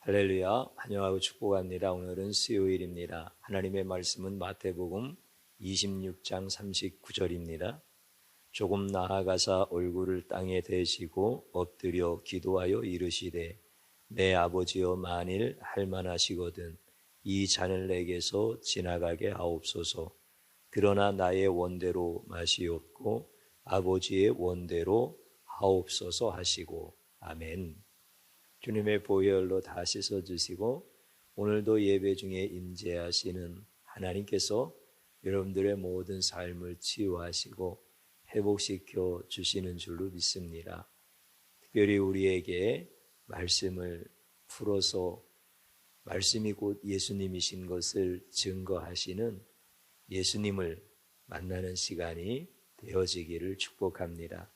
할렐루야, 환영하고 축복합니다. 오늘은 수요일입니다. 하나님의 말씀은 마태복음 26장 39절입니다. 조금 나아가사 얼굴을 땅에 대시고 엎드려 기도하여 이르시되 내 아버지여 만일 할만하시거든 이 잔을 내게서 지나가게 하옵소서. 그러나 나의 원대로 마시옵고 아버지의 원대로 하옵소서 하시고. 아멘. 주님의 보혈로 다 씻어주시고 오늘도 예배 중에 임재하시는 하나님께서 여러분들의 모든 삶을 치유하시고 회복시켜 주시는 줄로 믿습니다. 특별히 우리에게 말씀을 풀어서 말씀이 곧 예수님이신 것을 증거하시는 예수님을 만나는 시간이 되어지기를 축복합니다.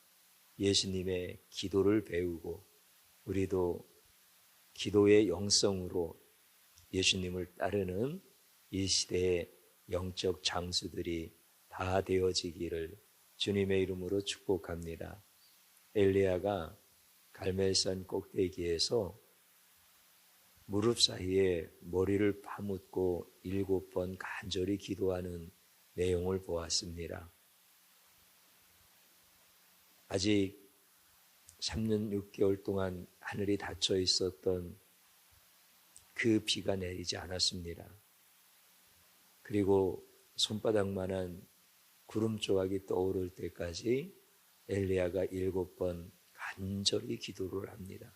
예수님의 기도를 배우고 우리도 기도의 영성으로 예수님을 따르는 이 시대의 영적 장수들이 다 되어지기를 주님의 이름으로 축복합니다. 엘리야가 갈멜산 꼭대기에서 무릎 사이에 머리를 파묻고 7번 간절히 기도하는 내용을 보았습니다. 아직 3년 6개월 동안 하늘이 닫혀 있었던 그 비가 내리지 않았습니다. 그리고 손바닥만한 구름 조각이 떠오를 때까지 엘리야가 7번 간절히 기도를 합니다.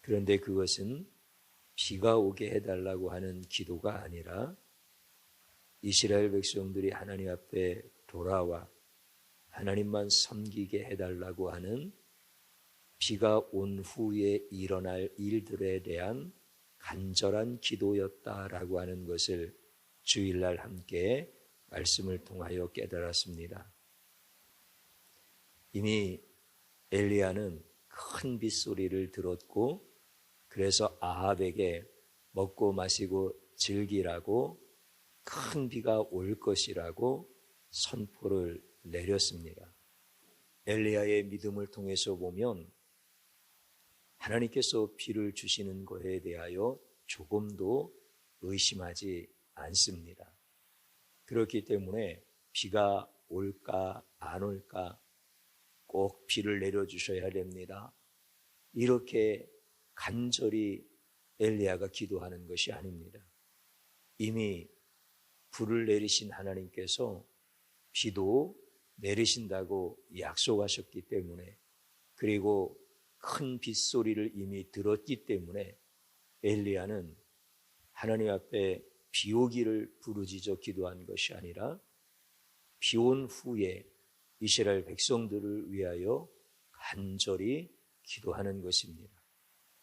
그런데 그것은 비가 오게 해달라고 하는 기도가 아니라 이스라엘 백성들이 하나님 앞에 돌아와 하나님만 섬기게 해달라고 하는 비가 온 후에 일어날 일들에 대한 간절한 기도였다라고 하는 것을 주일날 함께 말씀을 통하여 깨달았습니다. 이미 엘리야는 큰 빗소리를 들었고 그래서 아합에게 먹고 마시고 즐기라고 큰 비가 올 것이라고 선포를 내렸습니다. 엘리야의 믿음을 통해서 보면 하나님께서 비를 주시는 것에 대하여 조금도 의심하지 않습니다. 그렇기 때문에 비가 올까 안 올까 꼭 비를 내려주셔야 됩니다. 이렇게 간절히 엘리야가 기도하는 것이 아닙니다. 이미 불을 내리신 하나님께서 비도 내리신다고 약속하셨기 때문에 그리고 큰 빗소리를 이미 들었기 때문에 엘리야는 하나님 앞에 비 오기를 부르짖어 기도한 것이 아니라 비 온 후에 이스라엘 백성들을 위하여 간절히 기도하는 것입니다.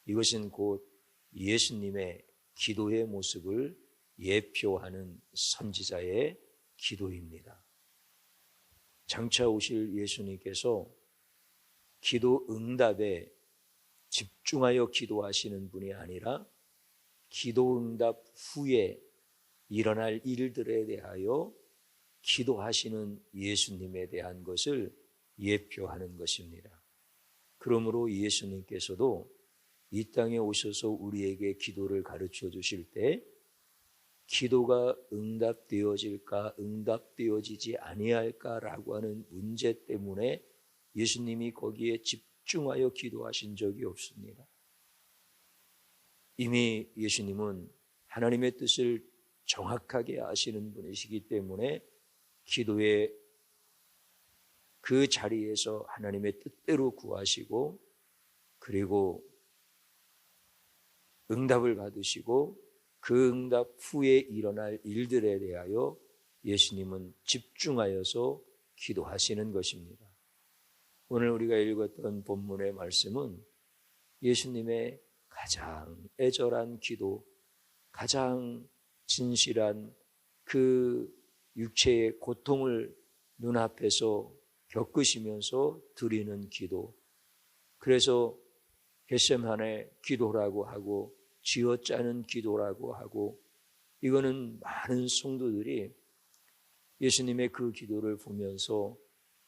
이것은 곧 예수님의 기도의 모습을 예표하는 선지자의 기도입니다. 장차 오실 예수님께서 기도 응답에 집중하여 기도하시는 분이 아니라 기도 응답 후에 일어날 일들에 대하여 기도하시는 예수님에 대한 것을 예표하는 것입니다. 그러므로 예수님께서도 이 땅에 오셔서 우리에게 기도를 가르쳐 주실 때 기도가 응답되어질까 응답되어지지 아니할까라고 하는 문제 때문에 예수님이 거기에 집중하여 기도하신 적이 없습니다. 이미 예수님은 하나님의 뜻을 정확하게 아시는 분이시기 때문에 기도의 그 자리에서 하나님의 뜻대로 구하시고 그리고 응답을 받으시고 그 응답 후에 일어날 일들에 대하여 예수님은 집중하여서 기도하시는 것입니다. 오늘 우리가 읽었던 본문의 말씀은 예수님의 가장 애절한 기도, 가장 진실한 그 육체의 고통을 눈앞에서 겪으시면서 드리는 기도. 그래서 겟세마네 기도라고 하고 쥐어짜는 기도라고 하고 이거는 많은 성도들이 예수님의 그 기도를 보면서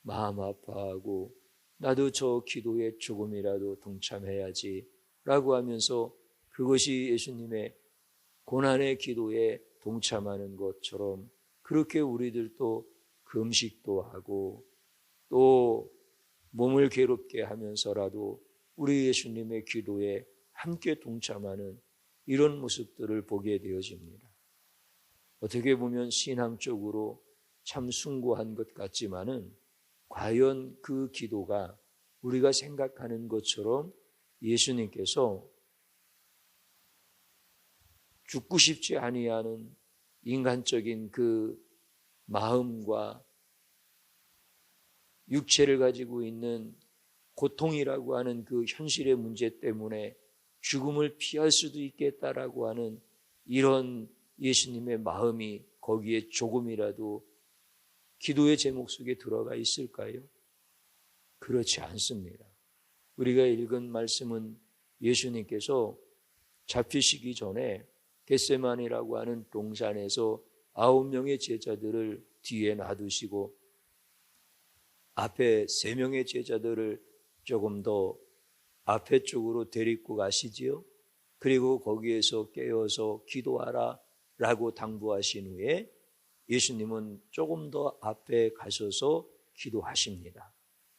마음 아파하고 나도 저 기도에 조금이라도 동참해야지 라고 하면서 그것이 예수님의 고난의 기도에 동참하는 것처럼 그렇게 우리들도 금식도 하고 또 몸을 괴롭게 하면서라도 우리 예수님의 기도에 함께 동참하는 이런 모습들을 보게 되어집니다. 어떻게 보면 신앙적으로 참 숭고한 것 같지만은 과연 그 기도가 우리가 생각하는 것처럼 예수님께서 죽고 싶지 아니하는 인간적인 그 마음과 육체를 가지고 있는 고통이라고 하는 그 현실의 문제 때문에 죽음을 피할 수도 있겠다라고 하는 이런 예수님의 마음이 거기에 조금이라도 기도의 제목 속에 들어가 있을까요? 그렇지 않습니다. 우리가 읽은 말씀은 예수님께서 잡히시기 전에 겟세마니라고 하는 동산에서 9명의 제자들을 뒤에 놔두시고 앞에 3명의 제자들을 조금 더 앞에 쪽으로 데리고 가시지요. 그리고 거기에서 깨어서 기도하라 라고 당부하신 후에 예수님은 조금 더 앞에 가셔서 기도하십니다.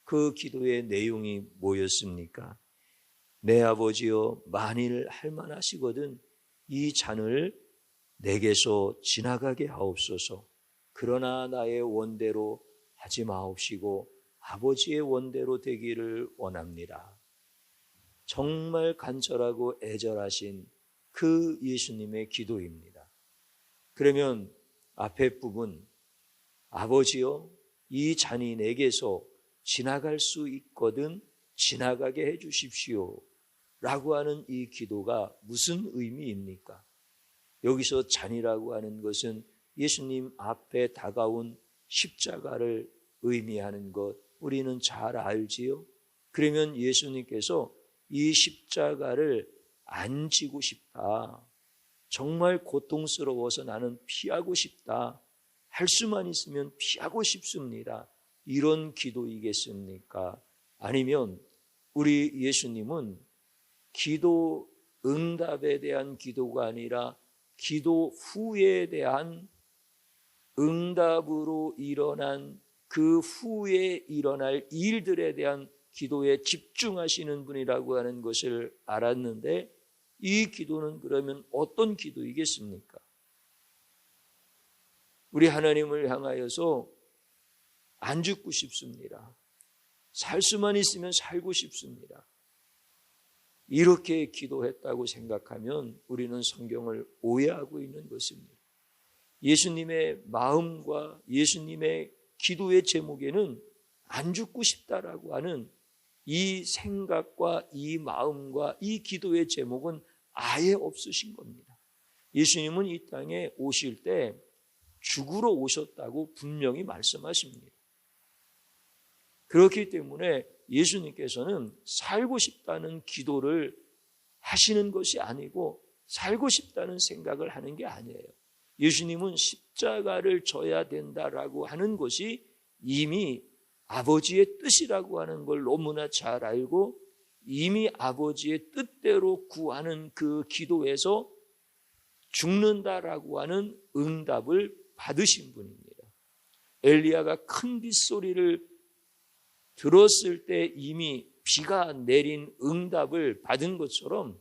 그 기도의 내용이 뭐였습니까? 내 아버지여, 만일 할만하시거든 이 잔을 내게서 지나가게 하옵소서. 그러나 나의 원대로 하지 마옵시고 아버지의 원대로 되기를 원합니다. 정말 간절하고 애절하신 그 예수님의 기도입니다. 그러면 앞에 부분, 아버지여, 이 잔이 내게서 지나갈 수 있거든 지나가게 해 주십시오 라고 하는 이 기도가 무슨 의미입니까? 여기서 잔이라고 하는 것은 예수님 앞에 다가온 십자가를 의미하는 것 우리는 잘 알지요? 그러면 예수님께서 이 십자가를 안 지고 싶다. 정말 고통스러워서 나는 피하고 싶다. 할 수만 있으면 피하고 싶습니다. 이런 기도이겠습니까? 아니면 우리 예수님은 기도 응답에 대한 기도가 아니라 기도 후에 대한 응답으로 일어난 그 후에 일어날 일들에 대한 기도에 집중하시는 분이라고 하는 것을 알았는데 이 기도는 그러면 어떤 기도이겠습니까? 우리 하나님을 향하여서 안 죽고 싶습니다. 살 수만 있으면 살고 싶습니다. 이렇게 기도했다고 생각하면 우리는 성경을 오해하고 있는 것입니다. 예수님의 마음과 예수님의 기도의 제목에는 안 죽고 싶다라고 하는 이 생각과 이 마음과 이 기도의 제목은 아예 없으신 겁니다. 예수님은 이 땅에 오실 때 죽으러 오셨다고 분명히 말씀하십니다. 그렇기 때문에 예수님께서는 살고 싶다는 기도를 하시는 것이 아니고 살고 싶다는 생각을 하는 게 아니에요. 예수님은 십자가를 져야 된다라고 하는 것이 이미 아버지의 뜻이라고 하는 걸 너무나 잘 알고 이미 아버지의 뜻대로 구하는 그 기도에서 죽는다라고 하는 응답을 받으신 분입니다. 엘리야가 큰 빗소리를 들었을 때 이미 비가 내린 응답을 받은 것처럼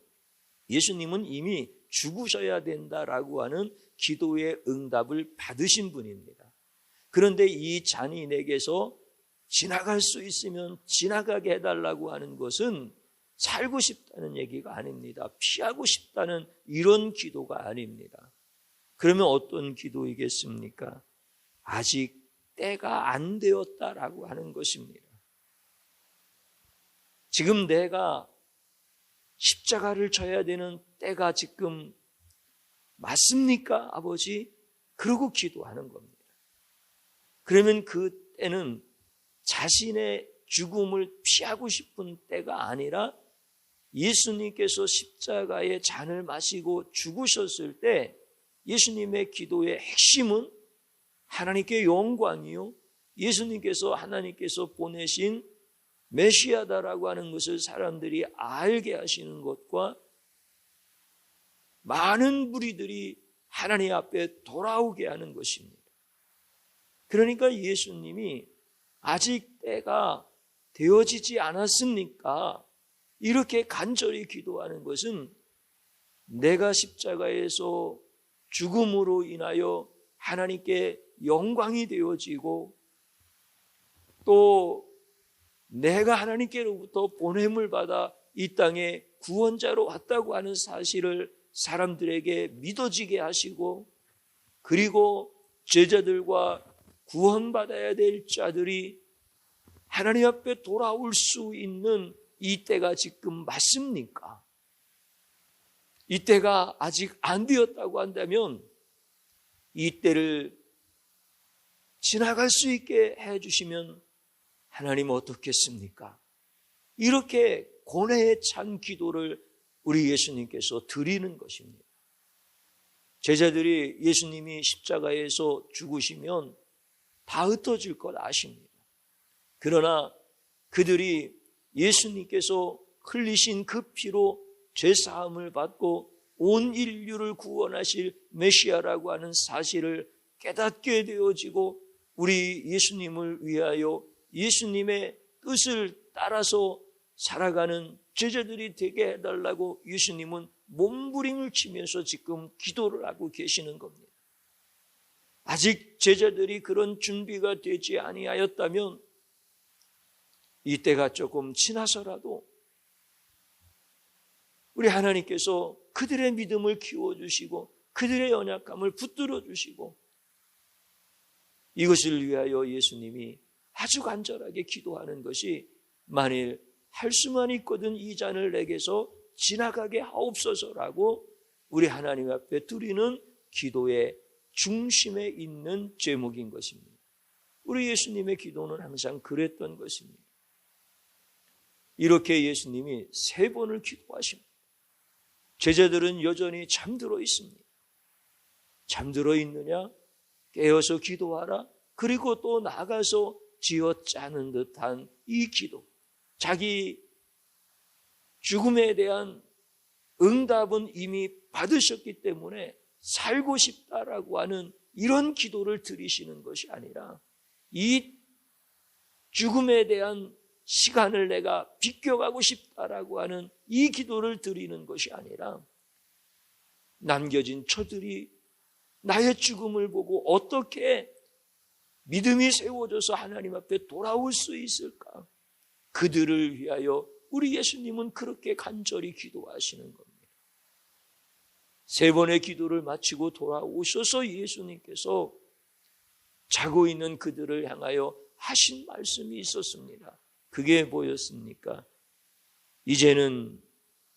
예수님은 이미 죽으셔야 된다라고 하는 기도의 응답을 받으신 분입니다. 그런데 이 잔이 내게서 지나갈 수 있으면 지나가게 해달라고 하는 것은 살고 싶다는 얘기가 아닙니다. 피하고 싶다는 이런 기도가 아닙니다. 그러면 어떤 기도이겠습니까? 아직 때가 안 되었다라고 하는 것입니다. 지금 내가 십자가를 져야 되는 때가 지금 맞습니까, 아버지? 그러고 기도하는 겁니다. 그러면 그 때는 자신의 죽음을 피하고 싶은 때가 아니라 예수님께서 십자가의 잔을 마시고 죽으셨을 때 예수님의 기도의 핵심은 하나님께 영광이요, 예수님께서 하나님께서 보내신 메시아다라고 하는 것을 사람들이 알게 하시는 것과 많은 무리들이 하나님 앞에 돌아오게 하는 것입니다. 그러니까 예수님이 아직 때가 되어지지 않았습니까? 이렇게 간절히 기도하는 것은 내가 십자가에서 죽음으로 인하여 하나님께 영광이 되어지고 또 내가 하나님께로부터 보냄을 받아 이 땅에 구원자로 왔다고 하는 사실을 사람들에게 믿어지게 하시고 그리고 제자들과 구원받아야 될 자들이 하나님 앞에 돌아올 수 있는 이 때가 지금 맞습니까? 이 때가 아직 안 되었다고 한다면 이 때를 지나갈 수 있게 해주시면 하나님 어떻겠습니까? 이렇게 고뇌에 찬 기도를 우리 예수님께서 드리는 것입니다. 제자들이 예수님이 십자가에서 죽으시면 다 흩어질 것 아십니다. 그러나 그들이 예수님께서 흘리신 그 피로 죄사함을 받고 온 인류를 구원하실 메시아라고 하는 사실을 깨닫게 되어지고 우리 예수님을 위하여 예수님의 뜻을 따라서 살아가는 제자들이 되게 해달라고 예수님은 몸부림을 치면서 지금 기도를 하고 계시는 겁니다. 아직 제자들이 그런 준비가 되지 아니하였다면 이때가 조금 지나서라도 우리 하나님께서 그들의 믿음을 키워주시고 그들의 연약함을 붙들어 주시고 이것을 위하여 예수님이 아주 간절하게 기도하는 것이 만일 할 수만 있거든 이 잔을 내게서 지나가게 하옵소서라고 우리 하나님 앞에 드리는 기도의 중심에 있는 제목인 것입니다. 우리 예수님의 기도는 항상 그랬던 것입니다. 이렇게 예수님이 3번을 기도하십니다. 제자들은 여전히 잠들어 있습니다. 잠들어 있느냐? 깨어서 기도하라. 그리고 또 나가서 쥐어짜는 듯한 이 기도. 자기 죽음에 대한 응답은 이미 받으셨기 때문에 살고 싶다라고 하는 이런 기도를 드리시는 것이 아니라 이 죽음에 대한 시간을 내가 비껴가고 싶다라고 하는 이 기도를 드리는 것이 아니라 남겨진 처들이 나의 죽음을 보고 어떻게 믿음이 세워져서 하나님 앞에 돌아올 수 있을까? 그들을 위하여 우리 예수님은 그렇게 간절히 기도하시는 겁니다. 3번의 기도를 마치고 돌아오셔서 예수님께서 자고 있는 그들을 향하여 하신 말씀이 있었습니다. 그게 뭐였습니까? 이제는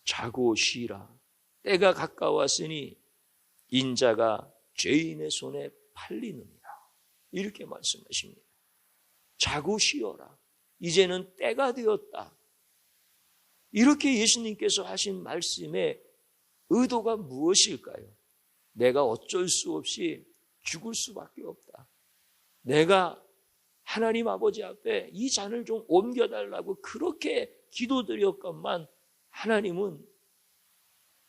자고 쉬라. 때가 가까웠으니 인자가 죄인의 손에 팔리느니라. 이렇게 말씀하십니다. 자고 쉬어라. 이제는 때가 되었다. 이렇게 예수님께서 하신 말씀의 의도가 무엇일까요? 내가 어쩔 수 없이 죽을 수밖에 없다. 내가 하나님 아버지 앞에 이 잔을 좀 옮겨달라고 그렇게 기도드렸건만 하나님은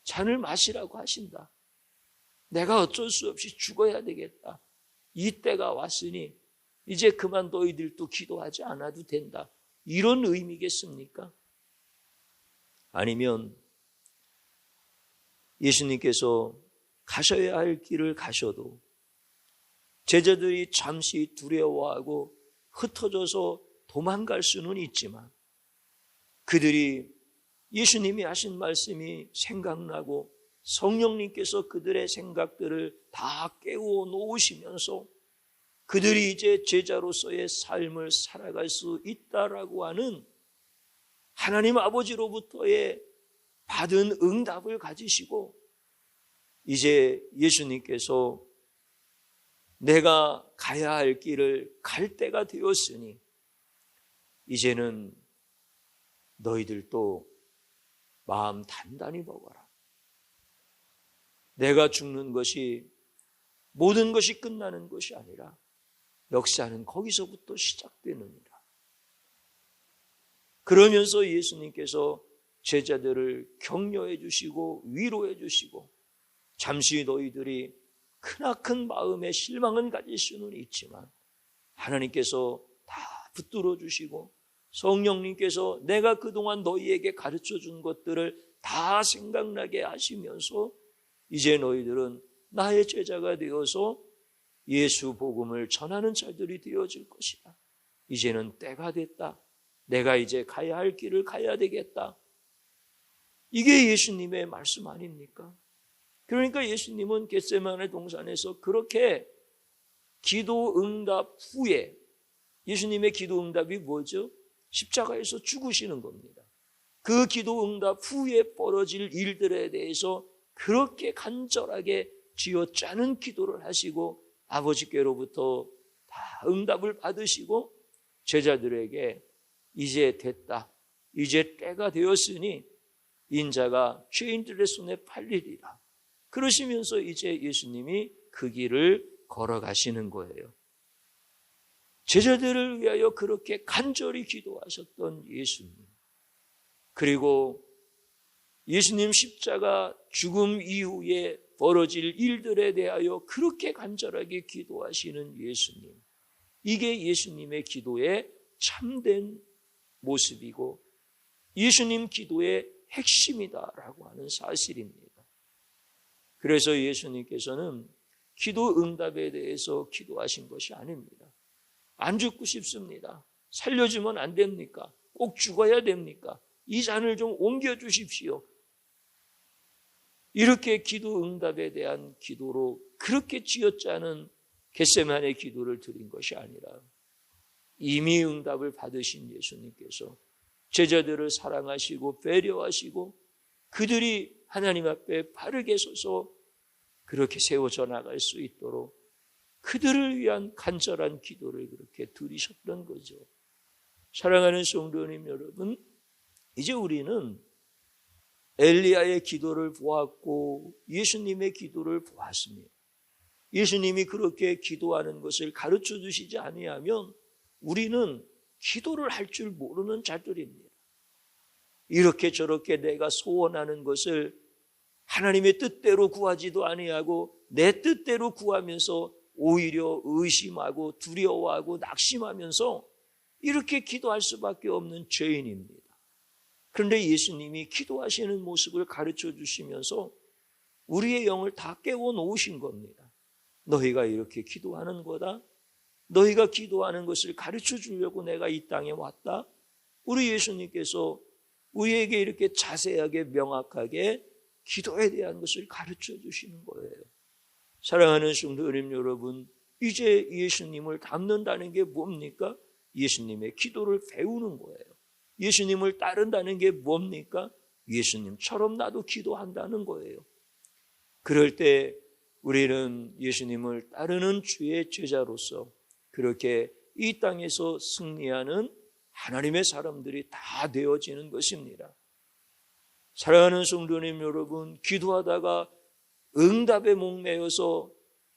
잔을 마시라고 하신다. 내가 어쩔 수 없이 죽어야 되겠다. 이 때가 왔으니 이제 그만 너희들도 기도하지 않아도 된다. 이런 의미겠습니까? 아니면 예수님께서 가셔야 할 길을 가셔도 제자들이 잠시 두려워하고 흩어져서 도망갈 수는 있지만 그들이 예수님이 하신 말씀이 생각나고 성령님께서 그들의 생각들을 다 깨워 놓으시면서 그들이 이제 제자로서의 삶을 살아갈 수 있다라고 하는 하나님 아버지로부터의 받은 응답을 가지시고 이제 예수님께서 내가 가야 할 길을 갈 때가 되었으니 이제는 너희들도 마음 단단히 먹어라. 내가 죽는 것이 모든 것이 끝나는 것이 아니라 역사는 거기서부터 시작되느니라. 그러면서 예수님께서 제자들을 격려해 주시고 위로해 주시고 잠시 너희들이 크나큰 마음의 실망은 가질 수는 있지만 하나님께서 다 붙들어 주시고 성령님께서 내가 그동안 너희에게 가르쳐 준 것들을 다 생각나게 하시면서 이제 너희들은 나의 제자가 되어서 예수 복음을 전하는 자들이 되어질 것이다. 이제는 때가 됐다. 내가 이제 가야 할 길을 가야 되겠다. 이게 예수님의 말씀 아닙니까? 그러니까 예수님은 겟세마네 동산에서 그렇게 기도 응답 후에 예수님의 기도 응답이 뭐죠? 십자가에서 죽으시는 겁니다. 그 기도 응답 후에 벌어질 일들에 대해서 그렇게 간절하게 쥐어짜는 기도를 하시고 아버지께로부터 다 응답을 받으시고 제자들에게 이제 됐다. 이제 때가 되었으니 인자가 죄인들의 손에 팔리리라. 그러시면서 이제 예수님이 그 길을 걸어가시는 거예요. 제자들을 위하여 그렇게 간절히 기도하셨던 예수님. 그리고 예수님 십자가 죽음 이후에 벌어질 일들에 대하여 그렇게 간절하게 기도하시는 예수님. 이게 예수님의 기도의 참된 모습이고 예수님 기도의 핵심이다라고 하는 사실입니다. 그래서 예수님께서는 기도 응답에 대해서 기도하신 것이 아닙니다. 안 죽고 싶습니다. 살려주면 안 됩니까? 꼭 죽어야 됩니까? 이 잔을 좀 옮겨주십시오. 이렇게 기도 응답에 대한 기도로 그렇게 쥐어짜는 겟세마네 기도를 드린 것이 아니라 이미 응답을 받으신 예수님께서 제자들을 사랑하시고 배려하시고 그들이 하나님 앞에 바르게 서서 그렇게 세워져 나갈 수 있도록 그들을 위한 간절한 기도를 그렇게 드리셨던 거죠. 사랑하는 성도님 여러분, 이제 우리는 엘리야의 기도를 보았고 예수님의 기도를 보았습니다. 예수님이 그렇게 기도하는 것을 가르쳐 주시지 아니하면 우리는 기도를 할 줄 모르는 자들입니다. 이렇게 저렇게 내가 소원하는 것을 하나님의 뜻대로 구하지도 아니하고 내 뜻대로 구하면서 오히려 의심하고 두려워하고 낙심하면서 이렇게 기도할 수밖에 없는 죄인입니다. 그런데 예수님이 기도하시는 모습을 가르쳐 주시면서 우리의 영을 다 깨워 놓으신 겁니다. 너희가 이렇게 기도하는 거다. 너희가 기도하는 것을 가르쳐 주려고 내가 이 땅에 왔다. 우리 예수님께서 우리에게 이렇게 자세하게 명확하게 기도에 대한 것을 가르쳐 주시는 거예요. 사랑하는 성도님 여러분, 이제 예수님을 닮는다는 게 뭡니까? 예수님의 기도를 배우는 거예요. 예수님을 따른다는 게 뭡니까? 예수님처럼 나도 기도한다는 거예요. 그럴 때 우리는 예수님을 따르는 주의 제자로서 그렇게 이 땅에서 승리하는 하나님의 사람들이 다 되어지는 것입니다. 사랑하는 성도님 여러분, 기도하다가 응답에 목매여서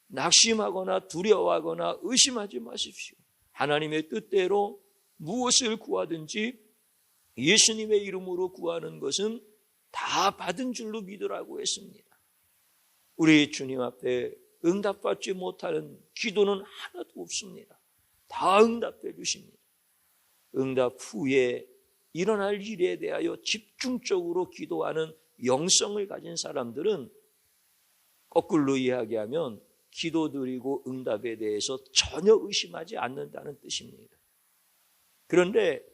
낙심하거나 두려워하거나 의심하지 마십시오. 하나님의 뜻대로 무엇을 구하든지 예수님의 이름으로 구하는 것은 다 받은 줄로 믿으라고 했습니다. 우리 주님 앞에 응답받지 못하는 기도는 하나도 없습니다. 다 응답해 주십니다. 응답 후에 일어날 일에 대하여 집중적으로 기도하는 영성을 가진 사람들은 거꾸로 이야기하면 기도드리고 응답에 대해서 전혀 의심하지 않는다는 뜻입니다. 그런데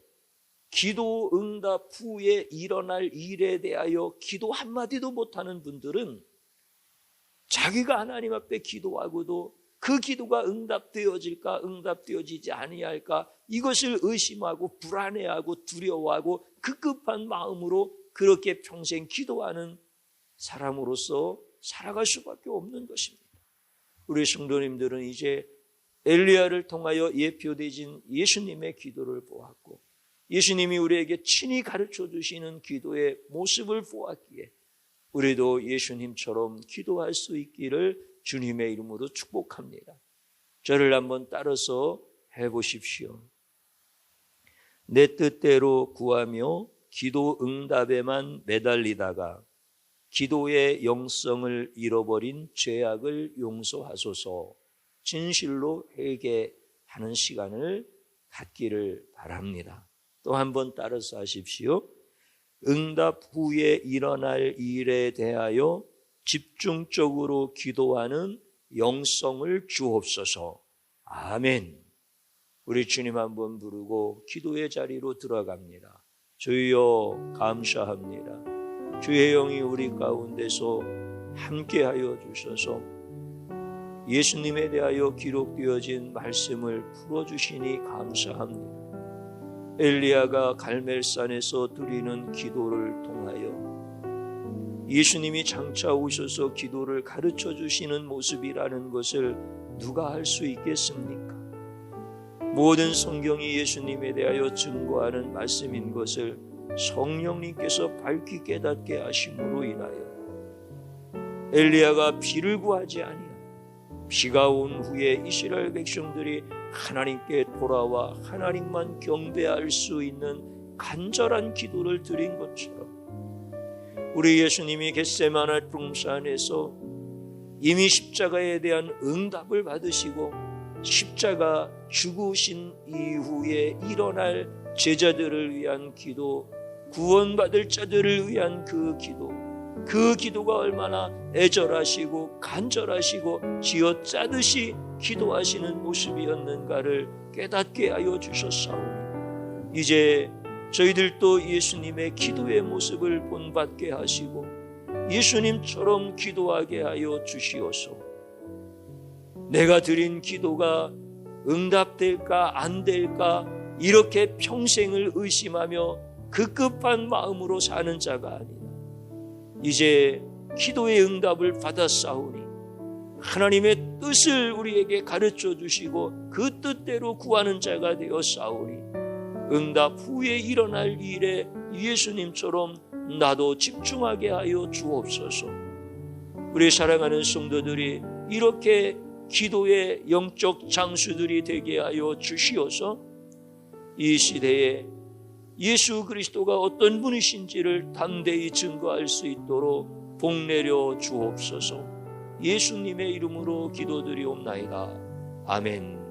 기도 응답 후에 일어날 일에 대하여 기도 한마디도 못하는 분들은 자기가 하나님 앞에 기도하고도 그 기도가 응답되어질까 응답되어지지 아니할까 이것을 의심하고 불안해하고 두려워하고 급급한 마음으로 그렇게 평생 기도하는 사람으로서 살아갈 수밖에 없는 것입니다. 우리 성도님들은 이제 엘리야를 통하여 예표되진 예수님의 기도를 보았고 예수님이 우리에게 친히 가르쳐 주시는 기도의 모습을 보았기에 우리도 예수님처럼 기도할 수 있기를 주님의 이름으로 축복합니다. 저를 한번 따라서 해보십시오. 내 뜻대로 구하며 기도 응답에만 매달리다가 기도의 영성을 잃어버린 죄악을 용서하소서. 진실로 회개하는 시간을 갖기를 바랍니다. 또 한 번 따라서 하십시오. 응답 후에 일어날 일에 대하여 집중적으로 기도하는 영성을 주옵소서. 아멘. 우리 주님 한번 부르고 기도의 자리로 들어갑니다. 주여 감사합니다. 주의 영이 우리 가운데서 함께하여 주셔서 예수님에 대하여 기록되어진 말씀을 풀어주시니 감사합니다. 엘리야가 갈멜산에서 드리는 기도를 통하여 예수님이 장차 오셔서 기도를 가르쳐 주시는 모습이라는 것을 누가 알 수 있겠습니까? 모든 성경이 예수님에 대하여 증거하는 말씀인 것을 성령님께서 밝히 깨닫게 하심으로 인하여 엘리야가 비를 구하지 아니하고 비가 온 후에 이스라엘 백성들이 하나님께 돌아와 하나님만 경배할 수 있는 간절한 기도를 드린 것처럼 우리 예수님이 겟세마네 동산에서 이미 십자가에 대한 응답을 받으시고 십자가 죽으신 이후에 일어날 제자들을 위한 기도, 구원받을 자들을 위한 그 기도가 얼마나 애절하시고 간절하시고 쥐어짜듯이 기도하시는 모습이었는가를 깨닫게 하여 주셨사오니 이제 저희들도 예수님의 기도의 모습을 본받게 하시고 예수님처럼 기도하게 하여 주시옵소서. 내가 드린 기도가 응답될까 안 될까 이렇게 평생을 의심하며 급급한 마음으로 사는 자가 아니라 이제 기도의 응답을 받았사오니 하나님의 뜻을 우리에게 가르쳐 주시고 그 뜻대로 구하는 자가 되었사오니 응답 후에 일어날 일에 예수님처럼 나도 집중하게 하여 주옵소서. 우리 사랑하는 성도들이 이렇게 기도의 영적 장수들이 되게 하여 주시어서 이 시대에 예수 그리스도가 어떤 분이신지를 담대히 증거할 수 있도록 복 내려 주옵소서. 예수님의 이름으로 기도드리옵나이다. 아멘.